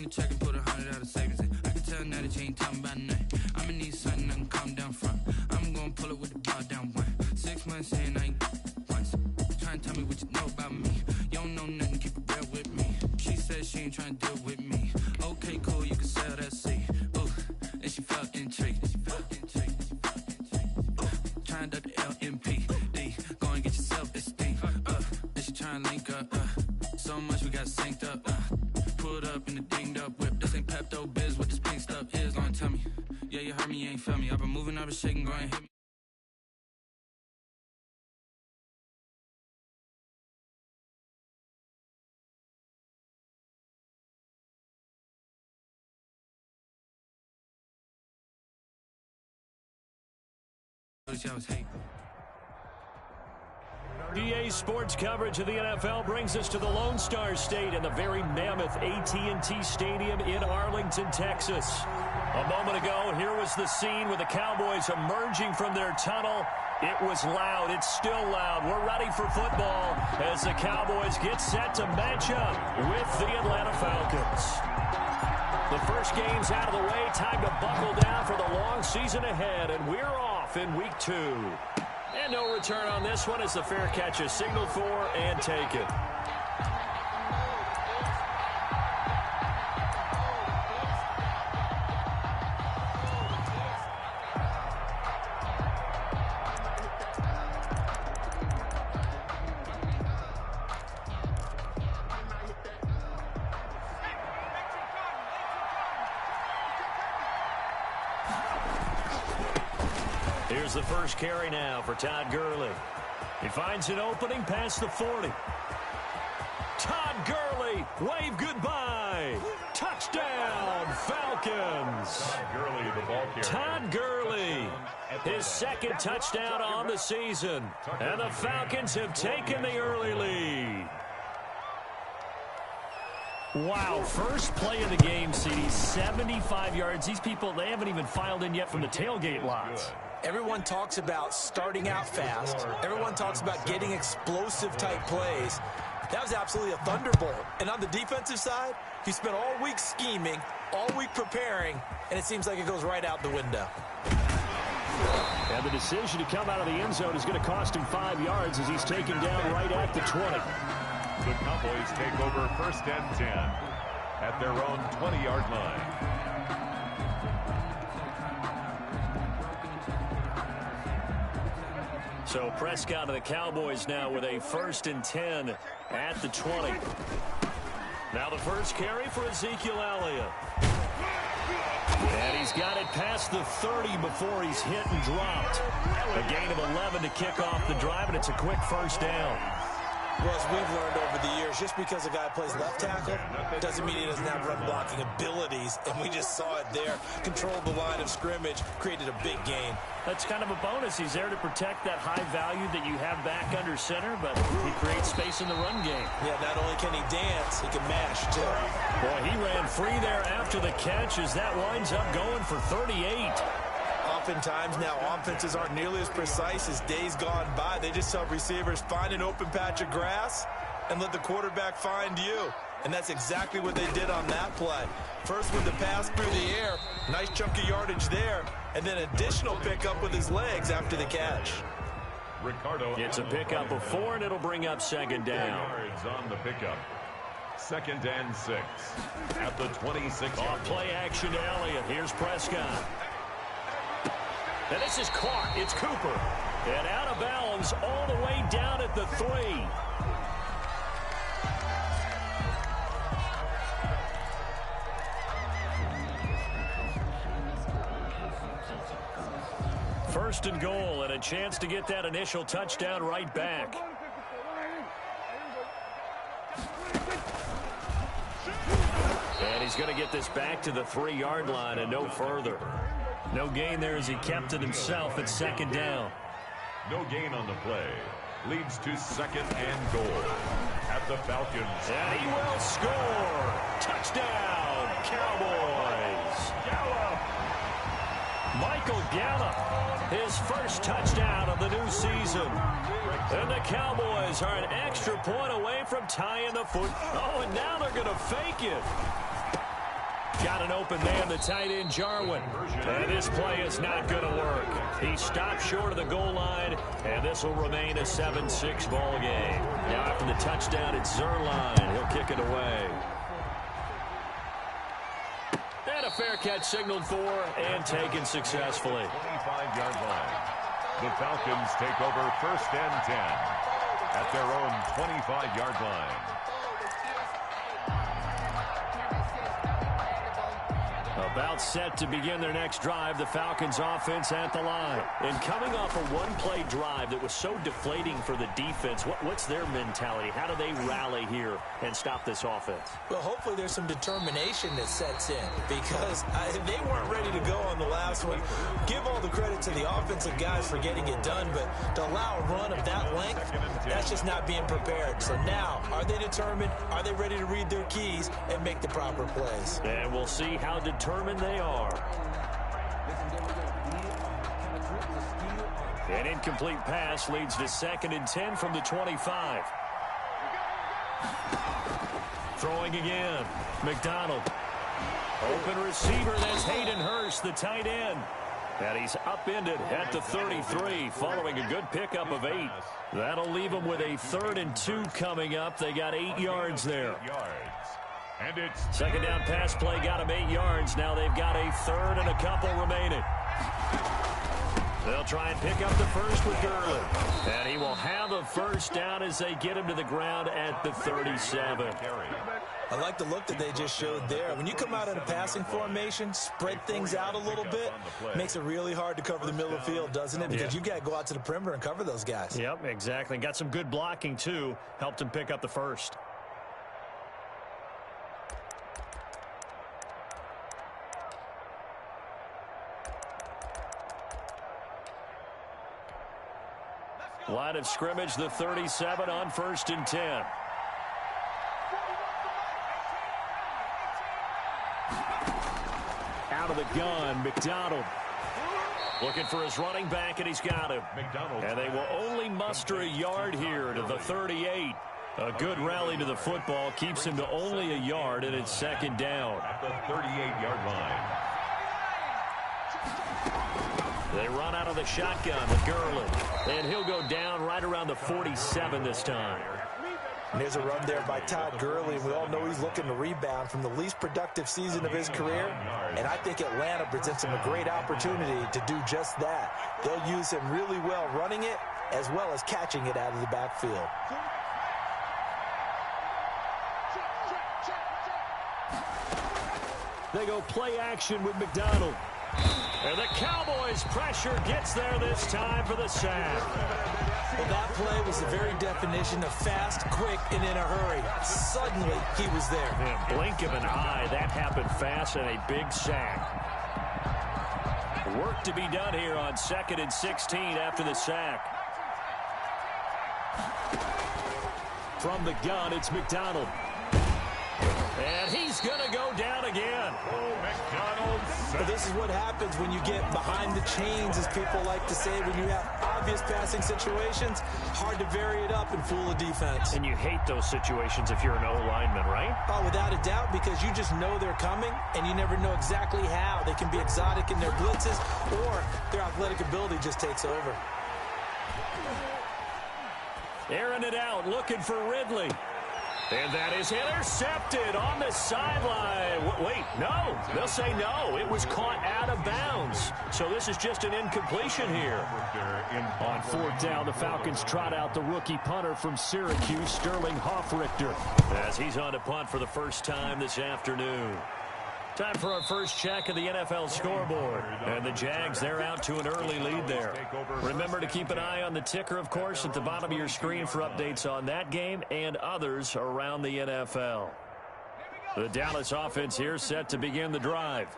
in the check and put 100 out of savings in. I can tell now that you ain't talking about nothing. I'ma need something I can calm down from. I'm gonna pull it with the ball down one. 6 months in, I ain't once. Try and tell me what you know about me. You don't know nothing, keep it real with me. She said she ain't trying to deal with me. Okay, cool, you can sell that seat. Ooh, and she felt intrigued. Trying to duck the LMPD. Go and get your self-esteem. And she trying to link up. So much we got synced up. Pulled up in the dinged up whip. This ain't Pepto Biz. What this pink stuff is, gonna tell me. Yeah, you heard me, you ain't felt me. I've been moving, I've been shaking, go and hit me. EA Sports coverage of the NFL brings us to the Lone Star State in the very mammoth AT&T Stadium in Arlington, Texas. A moment ago, here was the scene with the Cowboys emerging from their tunnel. It was loud. It's still loud. We're ready for football as the Cowboys get set to match up with the Atlanta Falcons. The first game's out of the way. Time to buckle down for the long season ahead, and we're off in week 2. And no return on this one as the fair catch is signaled for and taken. Here's the first carry now for Todd Gurley. He finds an opening past the 40. Todd Gurley, wave goodbye. Touchdown, Falcons. Todd Gurley, the ball carrier. Todd Gurley, his second touchdown on the season. And the Falcons have taken the early lead. Wow, first play of the game, CD, 75 yards. These people, they haven't even filed in yet from the tailgate lots. Everyone talks about starting out fast. Everyone talks about getting explosive-type plays. That was absolutely a thunderbolt. And on the defensive side, he spent all week scheming, all week preparing, and it seems like it goes right out the window. And the decision to come out of the end zone is going to cost him 5 yards as he's taken down right at the 20. The Cowboys take over 1st and 10 at their own 20-yard line. So Prescott and the Cowboys now with a 1st and 10 at the 20. Now the first carry for Ezekiel Elliott. And he's got it past the 30 before he's hit and dropped. A gain of 11 to kick off the drive, and it's a quick first down. Well, as we've learned over the years, just because a guy plays left tackle doesn't mean he doesn't have run blocking abilities, and we just saw it there. Controlled the line of scrimmage, created a big gain. That's kind of a bonus. He's there to protect that high value that you have back under center, but he creates space in the run game. Yeah, not only can he dance, he can mash, too. Boy, he ran free there after the catch as that winds up going for 38. Oftentimes now offenses aren't nearly as precise as days gone by. They just help receivers find an open patch of grass and let the quarterback find you. And that's exactly what they did on that play. First with the pass through the air, nice chunk of yardage there, and then additional pickup with his legs after the catch. It's a pickup of 4, and it'll bring up 2nd down. Yards on the pickup. 2nd and 6 at the 26. Off play action to Elliott. Here's Prescott. And this is caught. It's Cooper. And out of bounds all the way down at the 3. First and goal, and a chance to get that initial touchdown right back. And he's going to get this back to the 3-yard line and no further. No gain there as he kept it himself at 2nd down. No gain on the play. Leads to 2nd and goal at the Falcons. And he will score. Touchdown, Cowboys. Michael Gallup, his first touchdown of the new season. And the Cowboys are an extra point away from tying the foot. Oh, and now they're going to fake it. Got an open man, the tight end, Jarwin. And this play is not going to work. He stopped short of the goal line, and this will remain a 7-6 ball game. Now after the touchdown, it's Zerline. He'll kick it away. And a fair catch signaled for and taken successfully. 25-yard line. The Falcons take over 1st and 10 at their own 25-yard line. About set to begin their next drive, the Falcons offense at the line. And coming off a one-play drive that was so deflating for the defense, what's their mentality? How do they rally here and stop this offense? Well, hopefully there's some determination that sets in because they weren't ready to go on the last one. Give all the credit to the offensive guys for getting it done, but to allow a run of that length, that's just not being prepared. So now, are they determined? Are they ready to read their keys and make the proper plays? And we'll see how determined they are. An incomplete pass leads to 2nd and 10 from the 25. Throwing again. McDonald. Open receiver. That's Hayden Hurst, the tight end. And he's upended at the 33 following a good pickup of 8. That'll leave them with a 3rd and 2 coming up. They got 8 yards there. And it's 2nd down pass play got him 8 yards. Now they've got a 3rd and a couple remaining. They'll try and pick up the first with Gurley. And he will have a 1st down as they get him to the ground at the 37. I like the look that they just showed there. When you come out in a passing formation, spread things out a little bit, makes it really hard to cover the middle of the field, doesn't it? Because you've got to go out to the perimeter and cover those guys. Yep, exactly. Got some good blocking, too. Helped him pick up the first. Line of scrimmage, the 37 on 1st and 10. Out of the gun, McDonald. Looking for his running back, and he's got him. And they will only muster a yard here to the 38. A good rally to the football keeps him to only a yard, and it's 2nd down. at the 38-yard line. They run out of the shotgun with Gurley. And he'll go down right around the 47 this time. And there's a run there by Todd Gurley. We all know he's looking to rebound from the least productive season of his career. And I think Atlanta presents him a great opportunity to do just that. They'll use him really well running it as well as catching it out of the backfield. They go play action with McDonald. And the Cowboys' pressure gets there this time for the sack. Well, that play was the very definition of fast, quick, and in a hurry. Suddenly, he was there. Yeah, blink of an eye, that happened fast and a big sack. Work to be done here on 2nd and 16 after the sack. From the gun, it's McDonald. And he's going to go down again. But this is what happens when you get behind the chains, as people like to say. When you have obvious passing situations, hard to vary it up and fool a defense. And you hate those situations if you're an O-lineman, right? Oh, without a doubt, because you just know they're coming, and you never know exactly how. They can be exotic in their blitzes, or their athletic ability just takes over. Airing it out, looking for Ridley. And that is intercepted on the sideline. Wait, no. They'll say no. It was caught out of bounds. So this is just an incompletion here. On 4th down, the Falcons trot out the rookie punter from Syracuse, Sterling Hoffrichter, as he's on to punt for the first time this afternoon. Time for our first check of the NFL scoreboard. And the Jags, they're out to an early lead there. Remember to keep an eye on the ticker, of course, at the bottom of your screen for updates on that game and others around the NFL. The Dallas offense here set to begin the drive.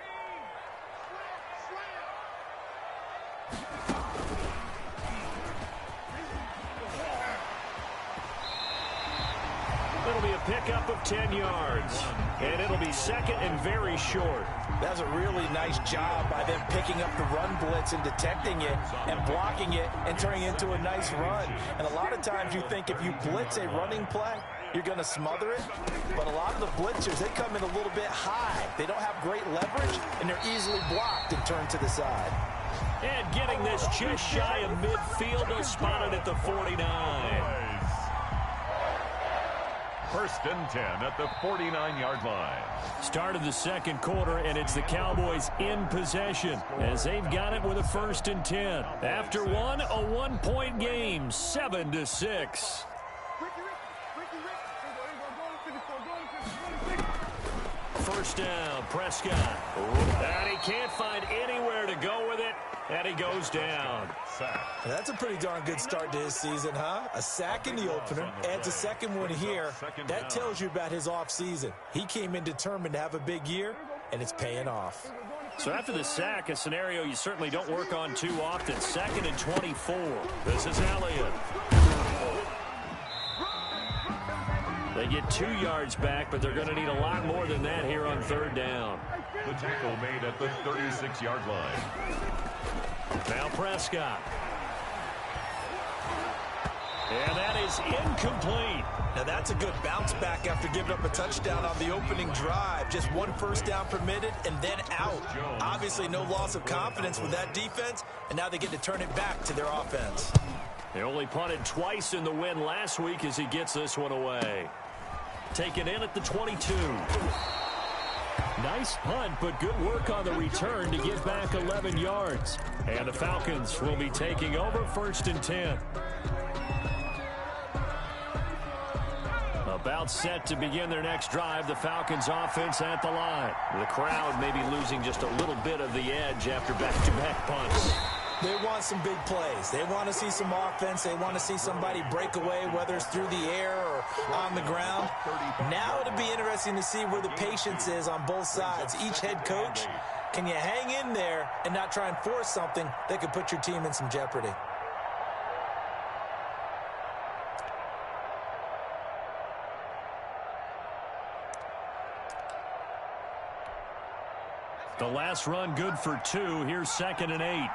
It'll be a pickup of 10 yards. And it'll be 2nd and very short. That's a really nice job by them picking up the run blitz and detecting it and blocking it and turning it into a nice run. And a lot of times you think if you blitz a running play, you're going to smother it. But a lot of the blitzers, they come in a little bit high. They don't have great leverage, and they're easily blocked and turned to the side. And getting this just shy of midfield, they'll spot it at the 49. First and 10 at the 49-yard line. Start of the second quarter, and it's the Cowboys in possession as they've got it with a first and 10. After one, a 1-point game, 7-6. First down, Prescott. And he can't find anywhere to go with it, and he goes down. That's a pretty darn good start to his season, huh? A sack in the opener, adds a second one here. That tells you about his offseason. He came in determined to have a big year, and it's paying off. So after the sack, a scenario you certainly don't work on too often. 2nd and 24. This is Elliott. They get 2 yards back, but they're going to need a lot more than that here on third down. The tackle made at the 36-yard line. Now Prescott. And that is incomplete. Now that's a good bounce back after giving up a touchdown on the opening drive. Just 1 first down permitted and then out. Obviously no loss of confidence with that defense, and now they get to turn it back to their offense. They only punted twice in the win last week as he gets this one away. Taken in at the 22. Nice punt, but good work on the return to get back 11 yards. And the Falcons will be taking over first and 10. About set to begin their next drive, the Falcons offense at the line. The crowd may be losing just a little bit of the edge after back-to-back punts. They want some big plays. They want to see some offense. They want to see somebody break away, whether it's through the air or on the ground. Now it'll be interesting to see where the patience is on both sides. Each head coach, can you hang in there and not try and force something that could put your team in some jeopardy? The last run good for 2. Here's 2nd and 8.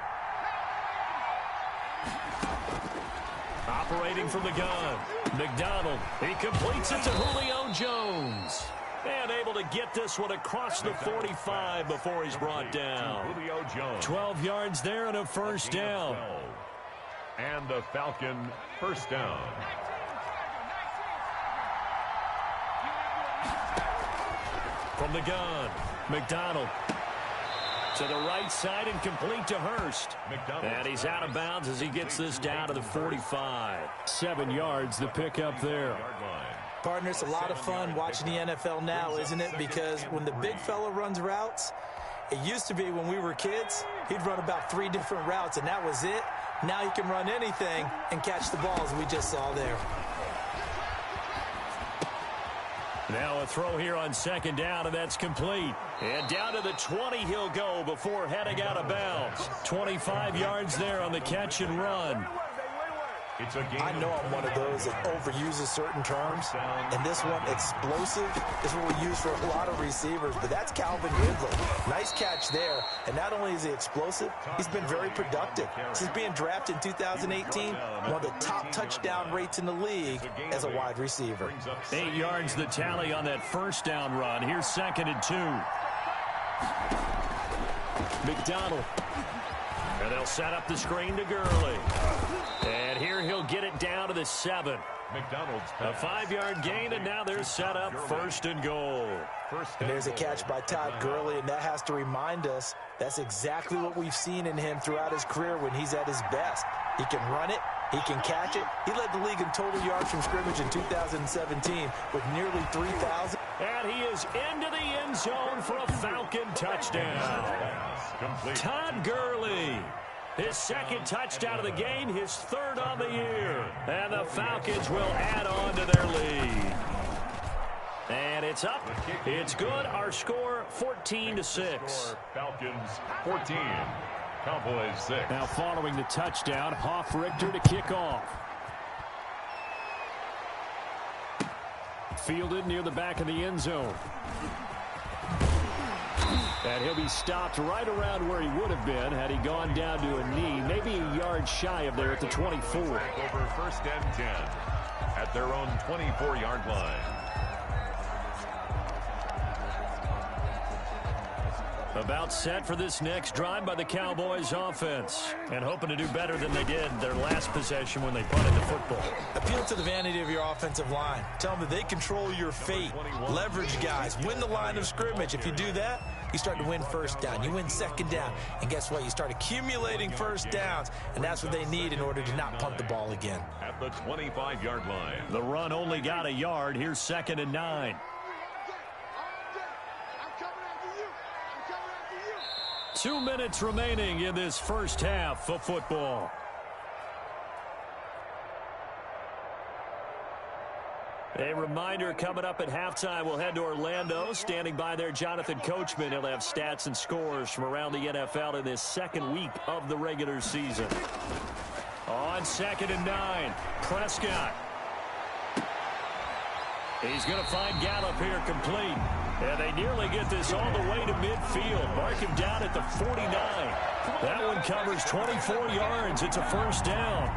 Operating from the gun, McDonald. He completes it to Julio Jones. And able to get this one across the 45 before he's brought down. 12 yards there and a first down. And the Falcon first down. From the gun, McDonald. To the right side and complete to Hurst. And he's out of bounds as he gets this down to the 45. 7 yards, the pickup there. Partner, it's a lot of fun watching the NFL now, isn't it? Because when the big fella runs routes, it used to be when we were kids, he'd run about 3 different routes, and that was it. Now he can run anything and catch the balls we just saw there. Now a throw here on 2nd down, and that's complete. And down to the 20 he'll go before heading out of bounds. 25 yards there on the catch and run. I know I'm one of those that overuses certain terms, and this one, explosive, is what we use for a lot of receivers, but that's Calvin Ridley. Nice catch there, and not only is he explosive, he's been very productive. Since being drafted in 2018, one of the top touchdown rates in the league as a wide receiver. 8 yards the tally on that first down run. Here's 2nd and 2. McDonald. And they'll set up the screen to Gurley. And here he'll get it down to the 7. McDonald's a 5-yard gain, and now they're set up 1st and goal. And there's a catch by Todd Gurley, and that has to remind us that's exactly what we've seen in him throughout his career when he's at his best. He can run it. He can catch it. He led the league in total yards from scrimmage in 2017 with nearly 3,000. And he is into the end zone for a Falcon touchdown. Todd Gurley. His 2nd touchdown of the game, his 3rd on the year. And the Falcons will add on to their lead. And it's up. It's good. Our score, 14-6. Falcons 14. Cowboys 6. Now following the touchdown, Hoff-Richter to kick off. Fielded near the back of the end zone. And he'll be stopped right around where he would have been had he gone down to a knee, maybe a yard shy of there at the 24. Over 1st and 10 at their own 24-yard line. About set for this next drive by the Cowboys offense, and hoping to do better than they did their last possession when they punted the football. Appeal to the vanity of your offensive line. Tell them that they control your fate. Leverage guys. Win the line of scrimmage. If you do that, you start to win first down. You win second down. And guess what? You start accumulating first downs, and that's what they need in order to not punt the ball again. At the 25-yard line. The run only got a yard. Here's 2nd and 9. 2 minutes remaining in this first half of football. A reminder, coming up at halftime, we'll head to Orlando. Standing by there, Jonathan Coachman. He'll have stats and scores from around the NFL in this second week of the regular season. On 2nd and 9, Prescott. He's going to find Gallup here complete. And they nearly get this all the way to midfield. Mark him down at the 49. That one covers 24 yards. It's a first down.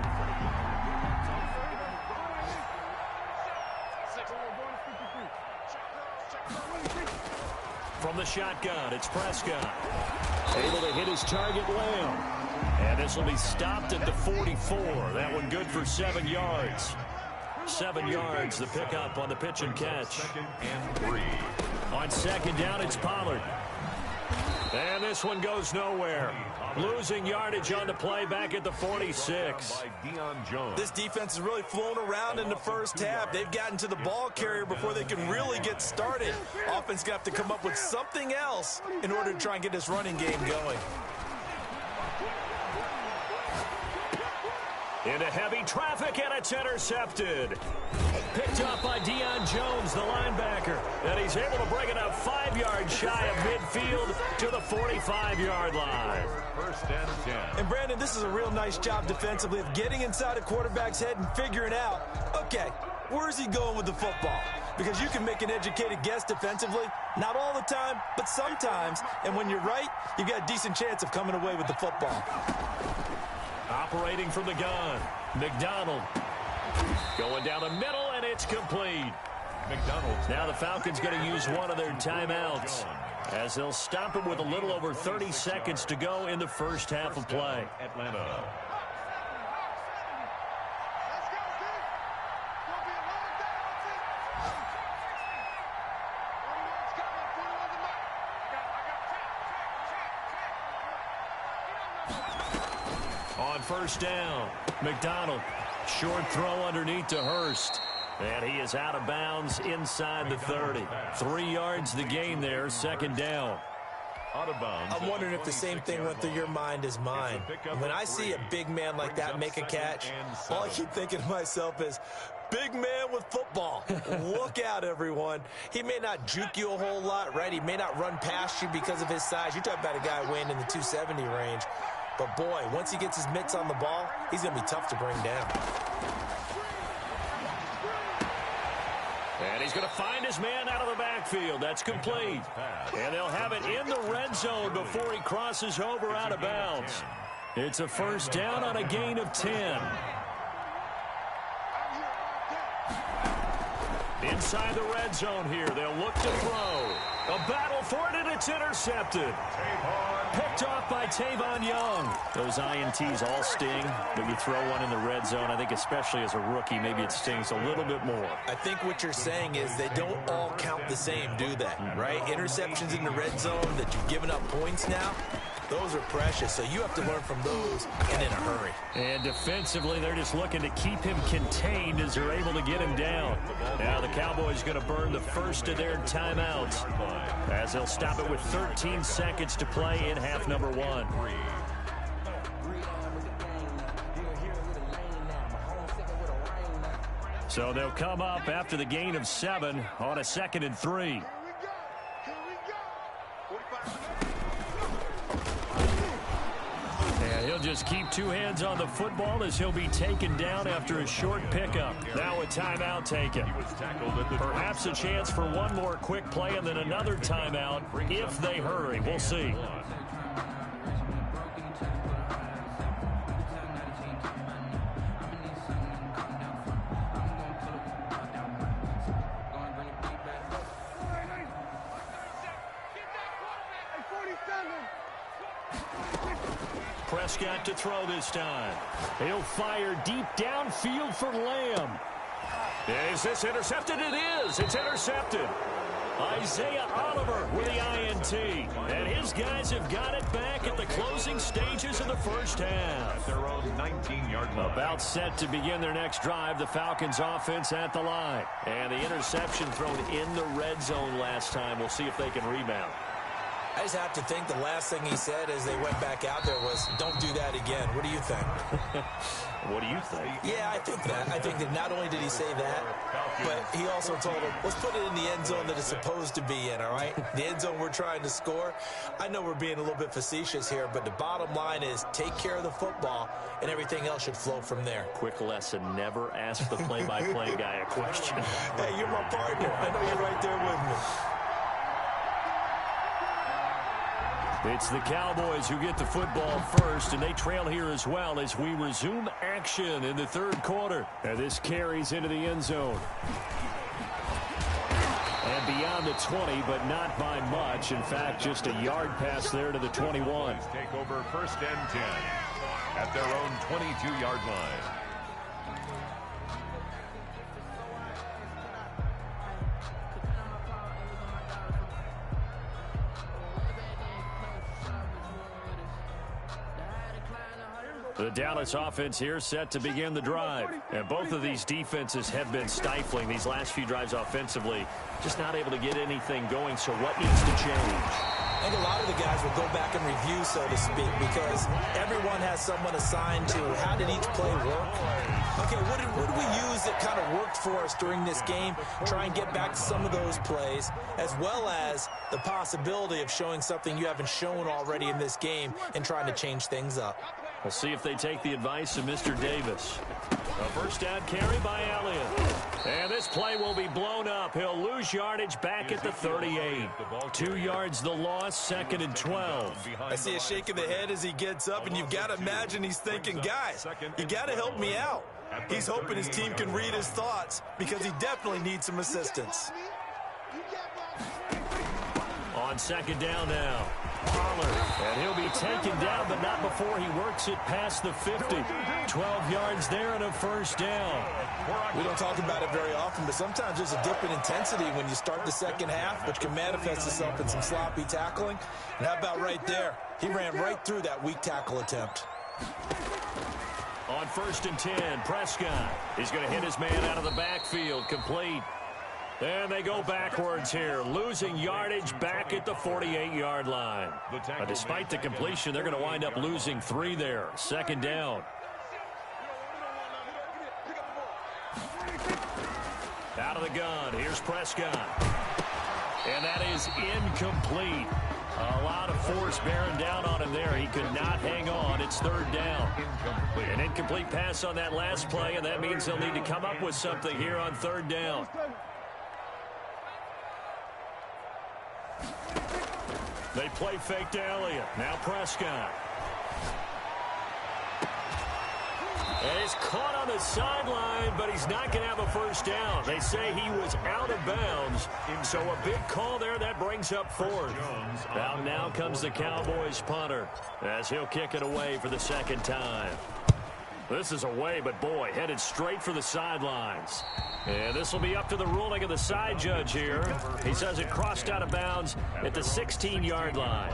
From the shotgun, it's Prescott. Able to hit his target, Lamb. And this will be stopped at the 44. That one good for 7 yards. 7 yards, the pickup on the pitch and catch. 2nd and 3. On 2nd down, it's Pollard. And this one goes nowhere. Losing yardage on the play back at the 46. This defense has really flown around in the first half. They've gotten to the ball carrier before they can really get started. Offense got to come up with something else in order to try and get this running game going. Into heavy traffic, and it's intercepted. Picked up by Deion Jones, the linebacker. And he's able to bring it up 5 yards shy of midfield to the 45-yard line. 1st and 10. And, Brandon, this is a real nice job defensively of getting inside a quarterback's head and figuring out, okay, where's he going with the football? Because you can make an educated guess defensively, not all the time, but sometimes. And when you're right, you've got a decent chance of coming away with the football. Operating from the gun, McDonald. Going down the middle, and it's complete. McDonald's. Now the Falcons going to use one of their timeouts, as they'll stop it with a little over 30 seconds to go in the first half of play. Atlanta. On 1st down, McDonald. Short throw underneath to Hurst. And he is out of bounds inside the 30. 3 yards the gain there, 2nd down. Out of bounds. I'm wondering if the same thing went through your mind as mine. When I see a big man like that make a catch, all I keep thinking to myself is, big man with football. Look out, everyone. He may not juke you a whole lot, right? He may not run past you because of his size. You're talking about a guy weighing in the 270 range. But, boy, once he gets his mitts on the ball, he's going to be tough to bring down. And he's going to find his man out of the backfield. That's complete. And they'll have it in the red zone before he crosses over out of bounds. It's a first down on a gain of 10. Inside the red zone here, they'll look to throw. A battle for it, and it's intercepted. Picked off by Tavon Young. Those INTs all sting, but you throw one in the red zone, I think especially as a rookie, maybe it stings a little bit more. I think what you're saying is they don't all count the same, do they? Right? Interceptions in the red zone that you've given up points now, those are precious, so you have to learn from those and in a hurry. And defensively, they're just looking to keep him contained as they're able to get him down. Now the Cowboys going to burn the first of their timeouts as they'll stop it with 13 seconds to play in half number 1. So they'll come up after the gain of 7 on a 2nd and 3. And he'll just keep 2 hands on the football as he'll be taken down after a short pickup. Now a timeout taken. Perhaps a chance for one more quick play and then another timeout if they hurry. We'll see. Prescott to throw this time. He'll fire deep downfield for Lamb. Is this intercepted? It is. It's intercepted. Isaiah Oliver with the INT. And his guys have got it back at the closing stages of the first half. At their own 19-yard line. About set to begin their next drive. The Falcons offense at the line. And the interception thrown in the red zone last time. We'll see if they can rebound. I just have to think the last thing he said as they went back out there was, don't do that again. What do you think? What do you think? Yeah, I think that. I think that not only did he say that, but he also told him, let's put it in the end zone that it's supposed to be in, all right? The end zone we're trying to score. I know we're being a little bit facetious here, but the bottom line is take care of the football, and everything else should flow from there. Quick lesson, never ask the play-by-play guy a question. Hey, you're my partner. I know you're right there with me. It's the Cowboys who get the football first, and they trail here as well as we resume action in the third quarter. And this carries into the end zone. And beyond the 20, but not by much. In fact, just a yard pass there to the 21. Take over first and 10 at their own 22-yard line. The Dallas offense here set to begin the drive. And both of these defenses have been stifling these last few drives offensively. Just not able to get anything going, so what needs to change? I think a lot of the guys will go back and review, so to speak, because everyone has someone assigned to how did each play work. Okay, what did we use that kind of worked for us during this game? Try and get back to some of those plays, as well as the possibility of showing something you haven't shown already in this game and trying to change things up. We'll see if they take the advice of Mr. Davis. A first down carry by Elliott. And this play will be blown up. He'll lose yardage back at the 38. 2 yards the loss, second and 12. I see a shake of the head as he gets up, and you've got to imagine he's thinking, guys, you got to help me out. He's hoping his team can read his thoughts because he definitely needs some assistance. On second down now. And he'll be taken down, but not before he works it past the 50. 12 yards there and a first down. We don't talk about it very often, but sometimes there's a dip in intensity when you start the second half, which can manifest itself in some sloppy tackling. And how about right there? He ran right through that weak tackle attempt. On first and 10, Prescott. He's going to hit his man out of the backfield, complete. And they go backwards here, losing yardage back at the 48-yard line. Despite the completion, they're going to wind up losing 3 there. Second down. Out of the gun, here's Prescott. And that is incomplete. A lot of force bearing down on him there. He could not hang on. It's third down. An incomplete pass on that last play, and that means they'll need to come up with something here on third down. They play fake to Elliott. Now Prescott. And he's caught on the sideline, but he's not going to have a first down. They say he was out of bounds, so a big call there that brings up fourth. Now comes the Cowboys punter as he'll kick it away for the second time. This is away, but boy, headed straight for the sidelines. And this will be up to the ruling of the side judge here. He says it crossed out of bounds at the 16-yard line.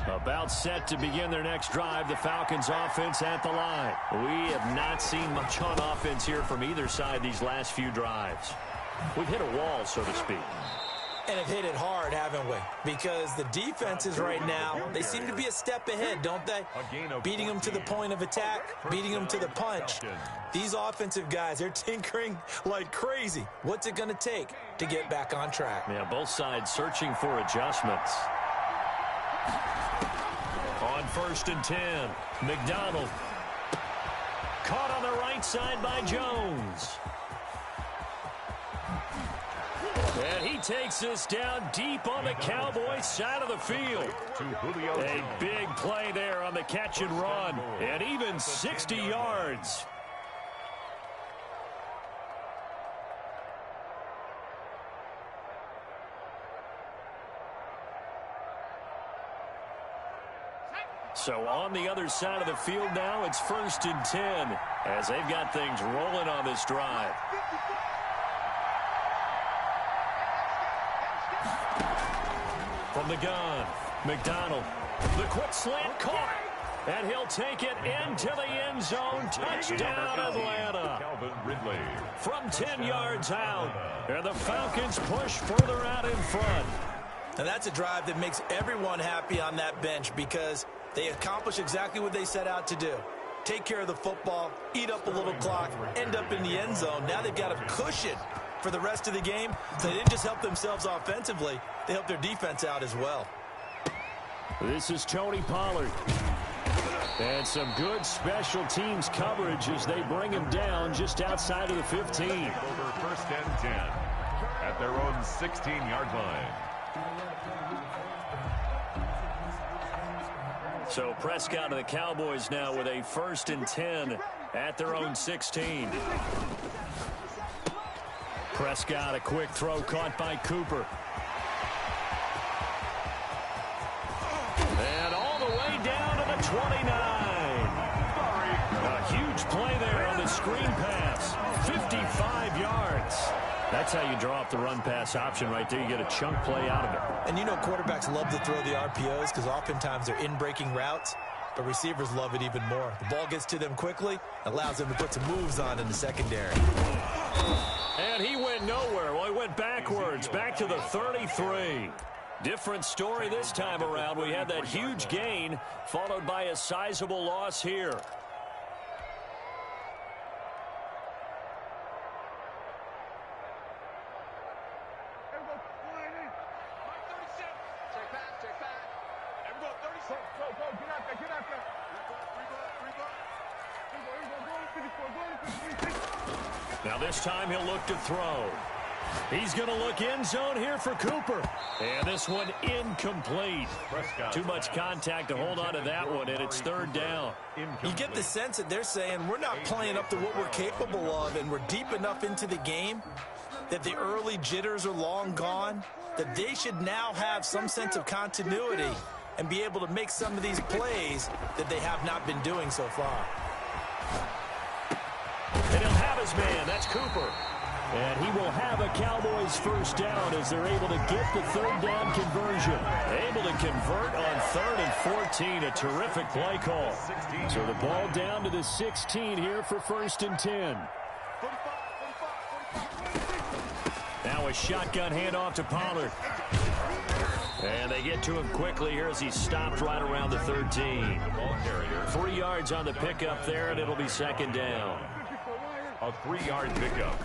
About set to begin their next drive, the Falcons offense at the line. We have not seen much on offense here from either side these last few drives. We've hit a wall, so to speak. And have hit it hard, haven't we? Because the defenses right now, they seem to be a step ahead, don't they? Beating them to the point of attack, beating them to the punch. These offensive guys, they're tinkering like crazy. What's it going to take to get back on track? Yeah, both sides searching for adjustments. On first and 10, McDonald. Caught on the right side by Jones. And he takes this down deep on the Cowboys side of the field. A big play there on the catch and run. And even 60 yards. So on the other side of the field now, it's 1st and 10 as they've got things rolling on this drive. From the gun, McDonald. The quick slant caught. And he'll take it into the end zone. Touchdown, Atlanta. From 10 yards out. And the Falcons push further out in front. And that's a drive that makes everyone happy on that bench because they accomplish exactly what they set out to do. Take care of the football, eat up a little clock, end up in the end zone. Now they've got a cushion for the rest of the game. So they didn't just help themselves offensively, they helped their defense out as well. This is Tony Pollard. And some good special teams coverage as they bring him down just outside of the 15. Over 1st and 10 at their own 16-yard line. So Prescott and the Cowboys now with a 1st and 10 at their own 16. Prescott, a quick throw caught by Cooper. And all the way down to the 29. A huge play there on the screen pass. 55 yards. That's how you draw up the run-pass option right there. You get a chunk play out of it. And you know quarterbacks love to throw the RPOs because oftentimes they're in-breaking routes, but receivers love it even more. The ball gets to them quickly, allows them to put some moves on in the secondary. And he went nowhere. Well, he went backwards, back to the 33. Different story this time around. We had that huge gain followed by a sizable loss here. Now this time he'll look to throw. He's going to look end zone here for Cooper. And this one incomplete. Too much contact to hold on to that one, and it's 3rd down. You get the sense that they're saying we're not playing up to what we're capable of, and we're deep enough into the game that the early jitters are long gone, that they should now have some sense of continuity and be able to make some of these plays that they have not been doing so far. And he'll have his man. That's Cooper. And he will have a Cowboys 1st down as they're able to get the 3rd down conversion. Able to convert on 3rd and 14. A terrific play call. So the ball down to the 16 here for 1st and 10. Now a shotgun handoff to Pollard. And they get to him quickly here as he stopped right around the 13. 3 yards on the pickup there, and it'll be 2nd down. A 3-yard pickup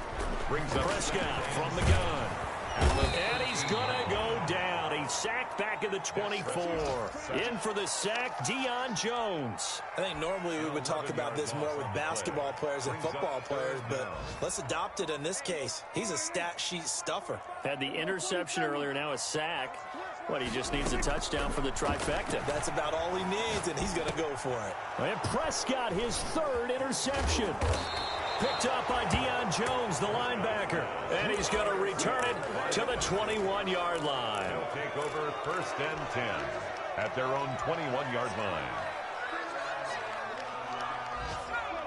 brings up Prescott from the gun. And he's going to go down. He's sacked back at the 24. In for the sack, Deion Jones. I think normally we would talk about this more with basketball players and football players, but let's adopt it in this case. He's a stat sheet stuffer. Had the interception earlier, now a sack. What, he just needs a touchdown for the trifecta. That's about all he needs, and he's going to go for it. And Prescott, his 3rd interception. Picked up by Deion Jones, the linebacker. And he's going to return it to the 21-yard line. They'll take over 1st and 10 at their own 21-yard line.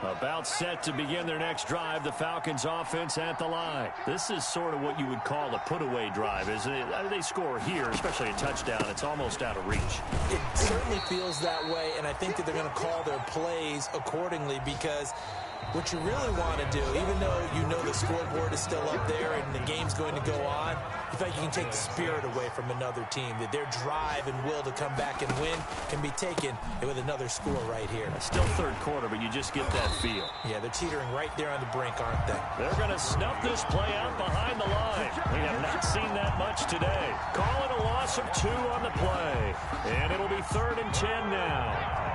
About set to begin their next drive, the Falcons offense at the line. This is sort of what you would call a put-away drive, isn't it? I mean, they score here, especially a touchdown. It's almost out of reach. It certainly feels that way, and I think that they're going to call their plays accordingly because what you really want to do, even though you know the scoreboard is still up there and the game's going to go on, you feel like you can take the spirit away from another team, that their drive and will to come back and win can be taken with another score right here. Still 3rd quarter, but you just get that feel. Yeah, they're teetering right there on the brink, aren't they? They're going to snuff this play out behind the line. We have not seen that much today. Call it a loss of 2 on the play. And it'll be 3rd and 10 now.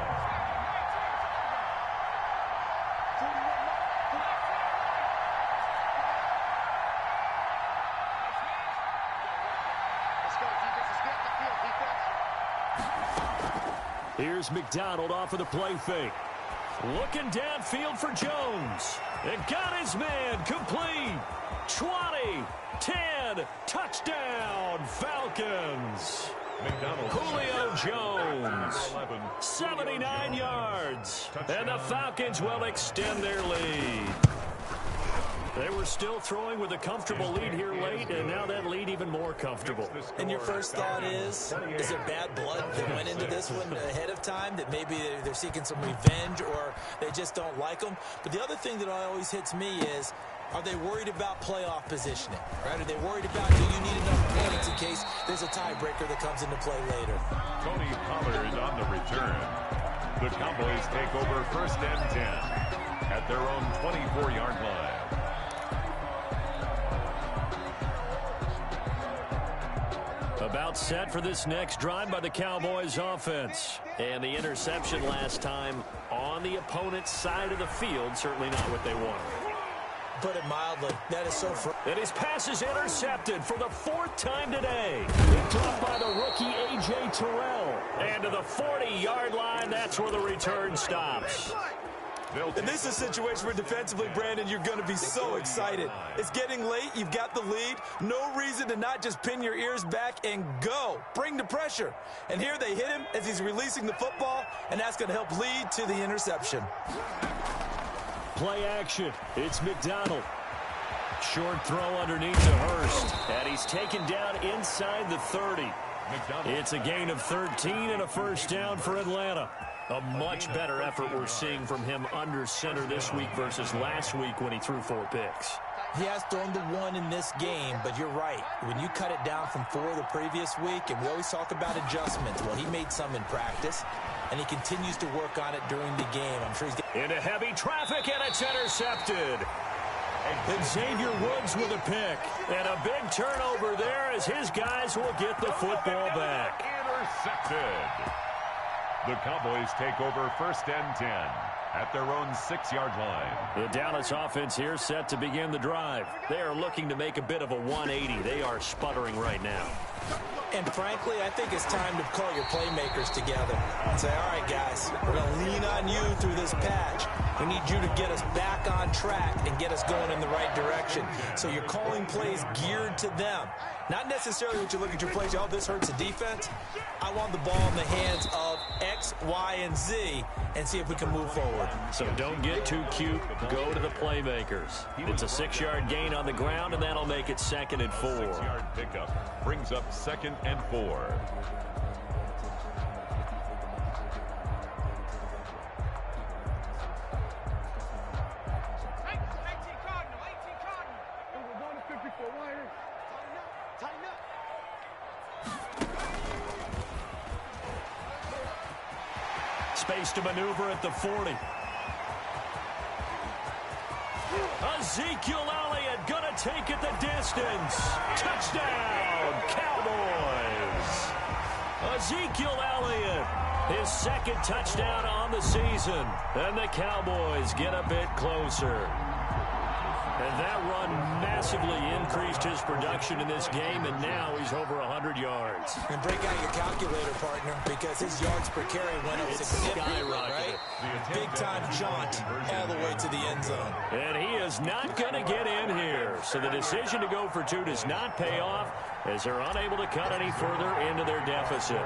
Here's McDonald off of the play fake. Looking downfield for Jones. And got his man complete. 20, 10, touchdown, Falcons. Julio Jones, 79 yards. And the Falcons will extend their lead. They were still throwing with a comfortable lead here late, and now that lead even more comfortable. And your first thought is there bad blood that went into this one ahead of time, that maybe they're seeking some revenge or they just don't like them? But the other thing that always hits me is, are they worried about playoff positioning? Right? Are they worried about, do you need enough points in case there's a tiebreaker that comes into play later? Tony Pollard on the return. The Cowboys take over 1st and 10 at their own 24-yard line. About set for this next drive by the Cowboys offense. And the interception last time on the opponent's side of the field, certainly not what they wanted. Put it mildly, that is so and his pass is intercepted for the 4th time today. Dropped by the rookie A.J. Terrell. And to the 40-yard line, that's where the return stops. And this is a situation where defensively, Brandon, you're going to be so excited. It's getting late. You've got the lead. No reason to not just pin your ears back and go. Bring the pressure. And here they hit him as he's releasing the football, and that's going to help lead to the interception. Play action. It's McDonald. Short throw underneath to Hurst. And he's taken down inside the 30. It's a gain of 13 and a first down for Atlanta. A much better effort we're seeing from him under center this week versus last week when he threw 4 picks. He has thrown the 1 in this game, but you're right. When you cut it down from 4 the previous week, and we always talk about adjustments, well, he made some in practice, and he continues to work on it during the game. I'm sure he's into heavy traffic, and it's intercepted. And Xavier Woods with a pick. And a big turnover there as his guys will get the football back. Intercepted. The Cowboys take over 1st and 10 at their own 6-yard line. The Dallas offense here set to begin the drive. They are looking to make a bit of a 180. They are sputtering right now. And frankly, I think it's time to call your playmakers together and say, all right, guys, we're going to lean on you through this patch. We need you to get us back on track and get us going in the right direction. So you're calling plays geared to them. Not necessarily what you look at your plays, oh, this hurts the defense. I want the ball in the hands of X, Y, and Z and see if we can move forward. So don't get too cute. Go to the playmakers. It's a 6-yard gain on the ground, and that'll make it 2nd and 4. 6-yard pickup brings up 2nd and 4. Space to maneuver at the 40. Ezekiel Elliott gonna take it the distance. Touchdown, Cowboys. Ezekiel Elliott, his 2nd touchdown on the season. And the Cowboys get a bit closer. And that run massively increased his production in this game, and now he's over 100 yards. And break out your calculator, partner, because his yards per carry went up significantly, right? Big-time jaunt all the way to the end zone. And he is not going to get in here. So the decision to go for 2 does not pay off as they're unable to cut any further into their deficit.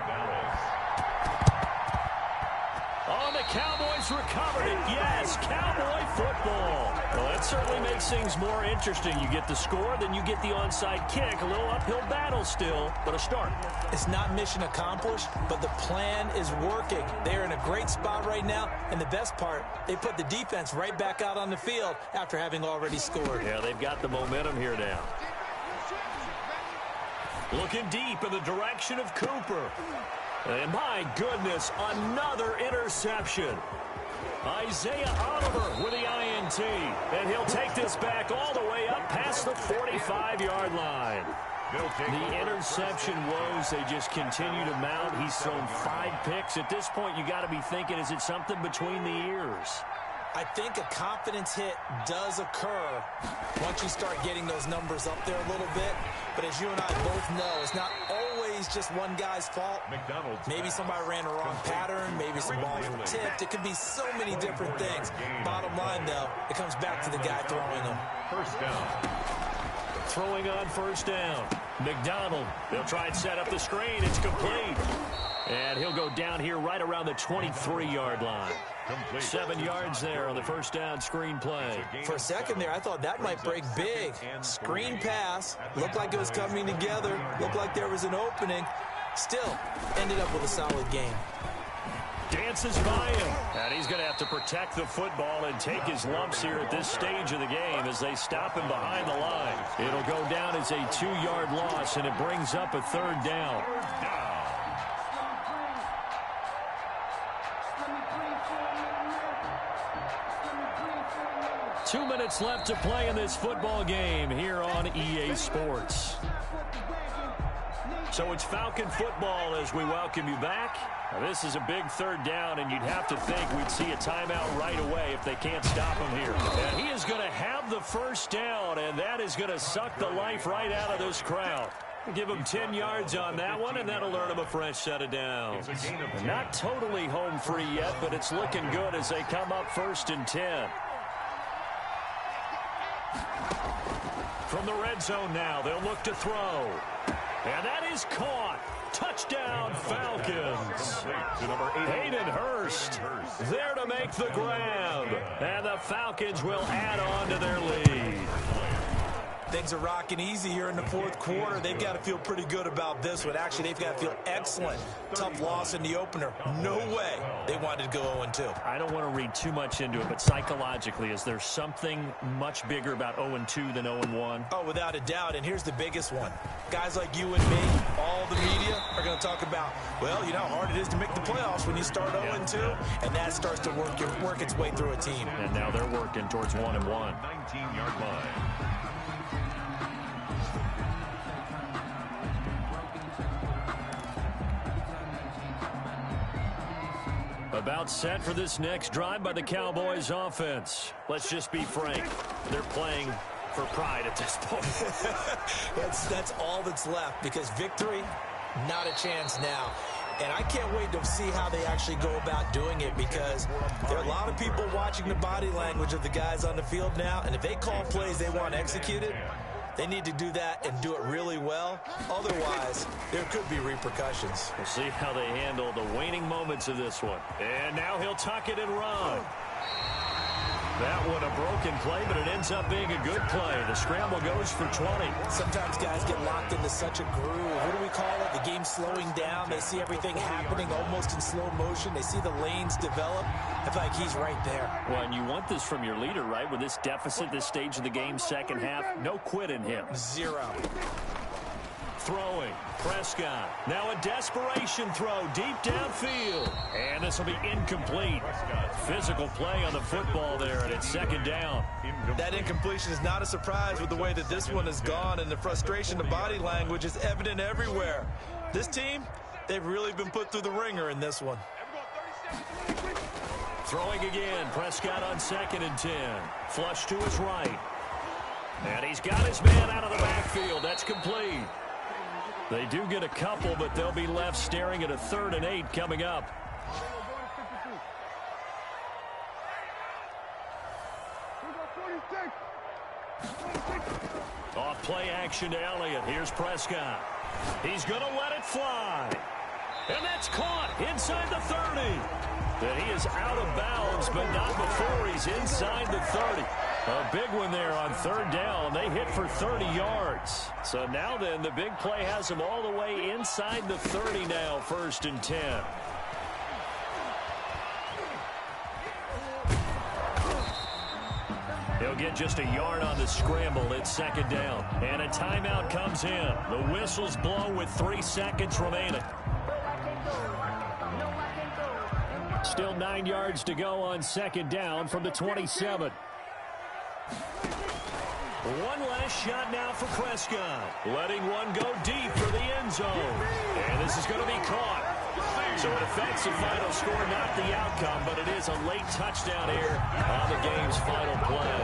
Oh, the Cowboys recovered it. Yes, Cowboy football. Well, that certainly makes things more interesting. You get the score, then you get the onside kick. A little uphill battle still, but a start. It's not mission accomplished, but the plan is working. They're in a great spot right now, and the best part, they put the defense right back out on the field after having already scored. Yeah, they've got the momentum here now. Looking deep in the direction of Cooper. And my goodness, another interception. Isaiah Oliver with the INT. And he'll take this back all the way up past the 45-yard line. The interception woes, they just continue to mount. He's thrown 5 picks. At this point, you got to be thinking, is it something between the ears? I think a confidence hit does occur once you start getting those numbers up there a little bit. But as you and I both know, it's not always just one guy's fault. Maybe somebody ran a wrong pattern. Maybe some balls were tipped. It could be so many different things. Bottom line, though, it comes back to the guy throwing them. First down. Throwing on first down. McDonald, they'll try and set up the screen. It's complete. And he'll go down here right around the 23-yard line. 7 yards there on the first down screen play. For a second there, I thought that might break big. Screen pass. Looked like it was coming together. Looked like there was an opening. Still, ended up with a solid game. Dances by him. And he's going to have to protect the football and take his lumps here at this stage of the game as they stop him behind the line. It'll go down as a 2-yard loss, and it brings up a third down. 2 minutes left to play in this football game here on EA Sports. So it's Falcon football as we welcome you back. Now this is a big third down, and you'd have to think we'd see a timeout right away if they can't stop him here. And he is going to have the first down, and that is going to suck the life right out of this crowd. Give him 10 yards on that one, and that'll earn him a fresh set of downs. Not totally home free yet, but it's looking good as they come up 1st and 10. From the red zone now, they'll look to throw. And that is caught. Touchdown, Falcons. Hayden Hurst there to make the grab. And the Falcons will add on to their lead. Things are rocking easy here in the fourth quarter. They've got to feel pretty good about this one. Actually, they've got to feel excellent. Tough loss in the opener. No way they wanted to go 0-2. I don't want to read too much into it, but psychologically, is there something much bigger about 0-2 than 0-1? Oh, without a doubt, and here's the biggest one. Guys like you and me, all the media, are going to talk about, well, you know how hard it is to make the playoffs when you start 0-2, and that starts to work its way through a team. And now they're working towards 1-1. 19-yard line. About set for this next drive by the Cowboys offense. Let's just be frank. They're playing for pride at this point. That's all that's left, because victory, not a chance now. And I can't wait to see how they actually go about doing it, because there are a lot of people watching the body language of the guys on the field now, and if they call plays they want executed, they need to do that and do it really well. Otherwise, there could be repercussions. We'll see how they handle the waning moments of this one. And now he'll tuck it and run. That one a broken play, but it ends up being a good play. The scramble goes for 20. Sometimes guys get locked into such a groove. What do we call it? The game slowing down. They see everything happening almost in slow motion. They see the lanes develop. I feel like he's right there. Well, and you want this from your leader, right? With this deficit, this stage of the game, second half, no quit in him. Zero. Throwing. Prescott. Now a desperation throw deep downfield. And this will be incomplete. Physical play on the football there, and it's second down. That incompletion is not a surprise with the way that this one has gone, and the frustration of body language is evident everywhere. This team, they've really been put through the ringer in this one. Throwing again. Prescott on 2nd and 10. Flush to his right. And he's got his man out of the backfield. That's complete. They do get a couple, but they'll be left staring at a 3rd and 8 coming up. Off play action to Elliott. Here's Prescott. He's going to let it fly. And that's caught inside the 30. That he is out of bounds, but not before he's inside the 30. A big one there on 3rd down. They hit for 30 yards. So now then, the big play has them all the way inside the 30 now, 1st and 10. He'll get just a yard on the scramble. It's 2nd down. And a timeout comes in. The whistles blow with 3 seconds remaining. Still 9 yards to go on 2nd down from the 27. One last shot now for Prescott. Letting one go deep for the end zone. And this is going to be caught. So it affects the final score, not the outcome, but it is a late touchdown here on the game's final play.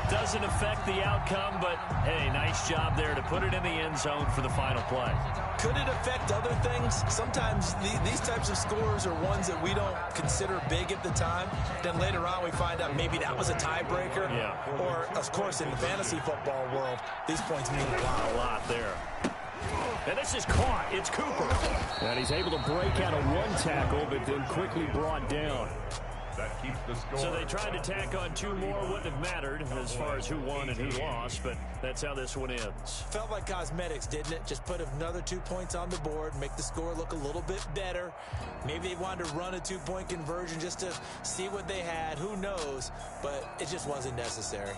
Doesn't affect the outcome, but, hey, nice job there to put it in the end zone for the final play. Could it affect other things? Sometimes these types of scores are ones that we don't consider big at the time. Then later on we find out maybe that was a tiebreaker. Yeah. Or, of course, in the fantasy football world, these points mean a lot. A lot there. And this is caught. It's Cooper. And he's able to break out of one tackle, but then quickly brought down. That keeps the score. So they tried to tack on 2 more. Wouldn't have mattered as far as who won and who lost, but that's how this one ends. Felt like cosmetics, didn't it? Just put another 2 points on the board, make the score look a little bit better. Maybe they wanted to run a 2-point conversion just to see what they had. Who knows? But it just wasn't necessary.